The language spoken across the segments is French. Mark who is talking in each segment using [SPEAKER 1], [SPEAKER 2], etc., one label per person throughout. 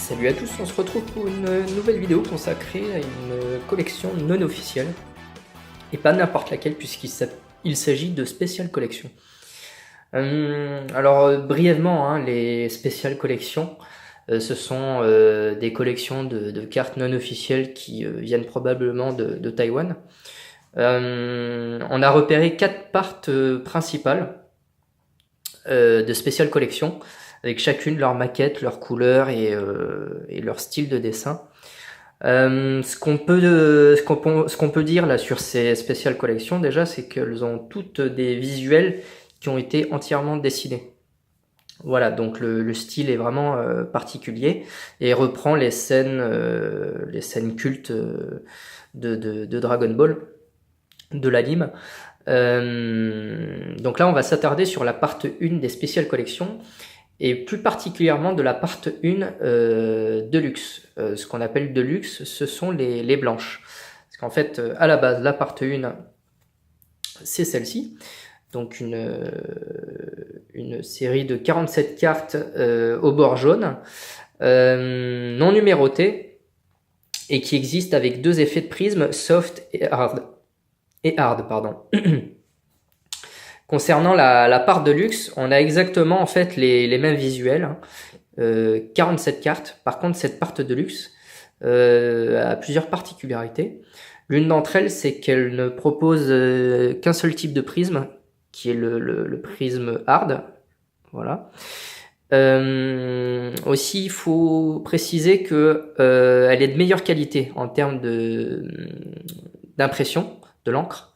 [SPEAKER 1] Salut à tous, on se retrouve pour une nouvelle vidéo consacrée à une collection non officielle. Et pas n'importe laquelle puisqu'il s'agit de Special Collection. Brièvement, les Special Collections, ce sont des collections de cartes non officielles qui viennent probablement de Taïwan. On a repéré 4 parts principales de Special Collection, avec chacune leur maquette, leur couleur et leur style de dessin. Ce qu'on peut dire là sur ces Special Collections déjà, c'est qu'elles ont toutes des visuels qui ont été entièrement dessinés. Voilà, donc le style est vraiment particulier et reprend les scènes cultes de Dragon Ball, de l'anime. Donc là, on va s'attarder sur la part 1 des Special Collections et plus particulièrement de la part 1 Deluxe. Ce qu'on appelle Deluxe, ce sont les blanches. Parce qu'en fait, à la base, la part 1, c'est celle-ci. Donc une série de 47 cartes au bord jaune, non numérotées, et qui existe avec 2 effets de prisme, soft et hard. Concernant la part de luxe, on a exactement en fait les mêmes visuels, 47 cartes. Par contre, cette part de luxe a plusieurs particularités. L'une d'entre elles, c'est qu'elle ne propose qu'un seul type de prisme, qui est le prisme hard. Voilà. Aussi, il faut préciser que elle est de meilleure qualité en termes d'impression de l'encre,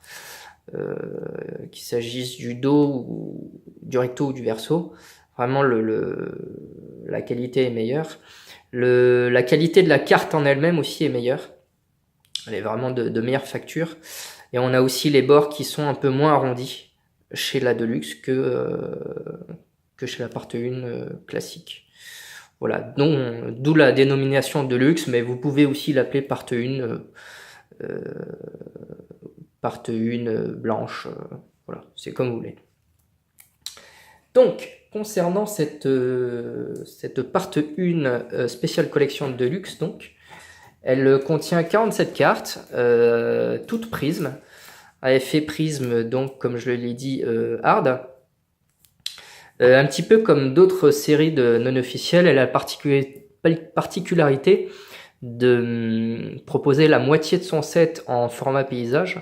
[SPEAKER 1] qu'il s'agisse du dos, ou du recto ou du verso. Vraiment, la qualité est meilleure. La qualité de la carte en elle-même aussi est meilleure. Elle est vraiment de meilleure facture. Et on a aussi les bords qui sont un peu moins arrondis chez la Deluxe que chez la part 1 classique. Voilà, d'où la dénomination Deluxe, mais vous pouvez aussi l'appeler part 1, blanche, voilà, c'est comme vous voulez. Donc, concernant cette part 1 Special Collection Deluxe, donc, elle contient 47 cartes, toutes prismes, à effet prisme, donc comme je l'ai dit, hard. Un petit peu comme d'autres séries de non officielles, elle a la particularité de proposer la moitié de son set en format paysage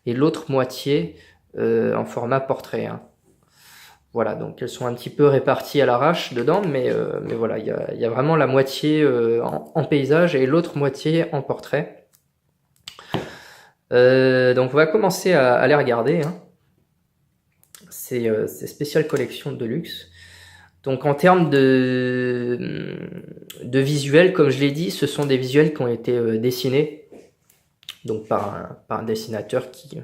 [SPEAKER 1] et l'autre moitié en format portrait. Voilà, donc elles sont un petit peu réparties à l'arrache dedans, mais voilà, il y a vraiment la moitié en paysage et l'autre moitié en portrait. Donc on va commencer à les regarder. Ces Special Collection de luxe. Donc en termes de visuels, comme je l'ai dit, ce sont des visuels qui ont été dessinés donc par un dessinateur qui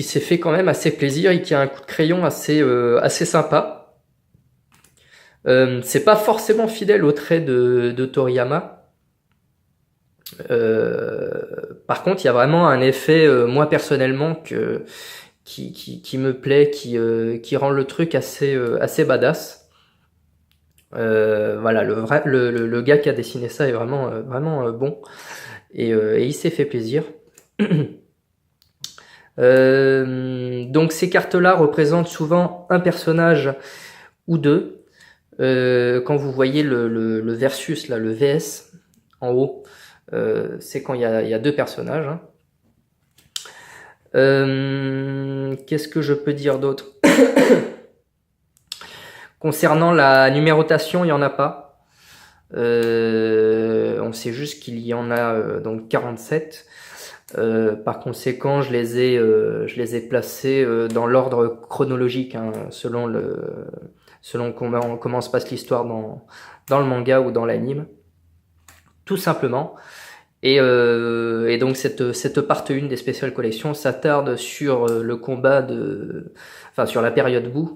[SPEAKER 1] s'est fait quand même assez plaisir et qui a un coup de crayon assez sympa. C'est pas forcément fidèle au trait de Toriyama. Par contre, il y a vraiment un effet, moi personnellement, qui me plaît, qui rend le truc assez badass. Voilà, le gars qui a dessiné ça est vraiment bon, et il s'est fait plaisir. Donc ces cartes-là représentent souvent un personnage ou deux. Quand vous voyez le versus, là, le VS en haut, c'est quand il y a 2 personnages. Qu'est-ce que je peux dire d'autre? Concernant la numérotation, il n'y en a pas. On sait juste qu'il y en a donc 47. Par conséquent, je les ai placés dans l'ordre chronologique, selon comment se passe l'histoire dans le manga ou dans l'anime, tout simplement. Et donc cette part 1 des Special Collections s'attarde sur le combat sur la période Buu.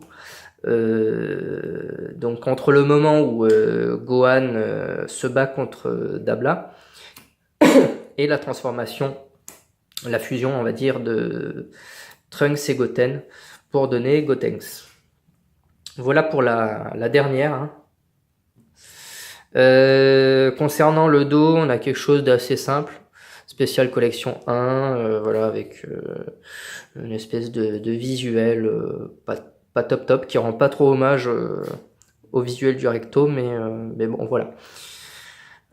[SPEAKER 1] Donc entre le moment où Gohan se bat contre Dabla et la transformation, la fusion, on va dire, de Trunks et Goten pour donner Gotenks. Voilà pour la dernière. Concernant le dos, on a quelque chose d'assez simple. Spécial collection 1, voilà, avec une espèce de visuel pas top, qui rend pas trop hommage au visuel du recto, mais bon, voilà.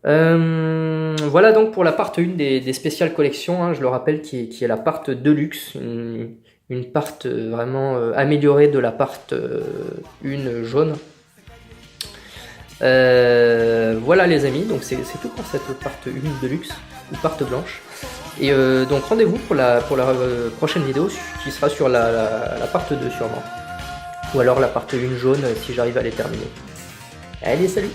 [SPEAKER 1] Voilà donc pour la part 1 des spéciales collections, hein, je le rappelle, qui est la part Deluxe, une part vraiment améliorée de la part 1 jaune. Voilà les amis, donc c'est tout pour cette part 1 Deluxe, ou part blanche. Et donc rendez-vous pour la prochaine vidéo qui sera sur la part 2 sûrement. Ou alors la part 1 jaune si j'arrive à les terminer. Allez, salut!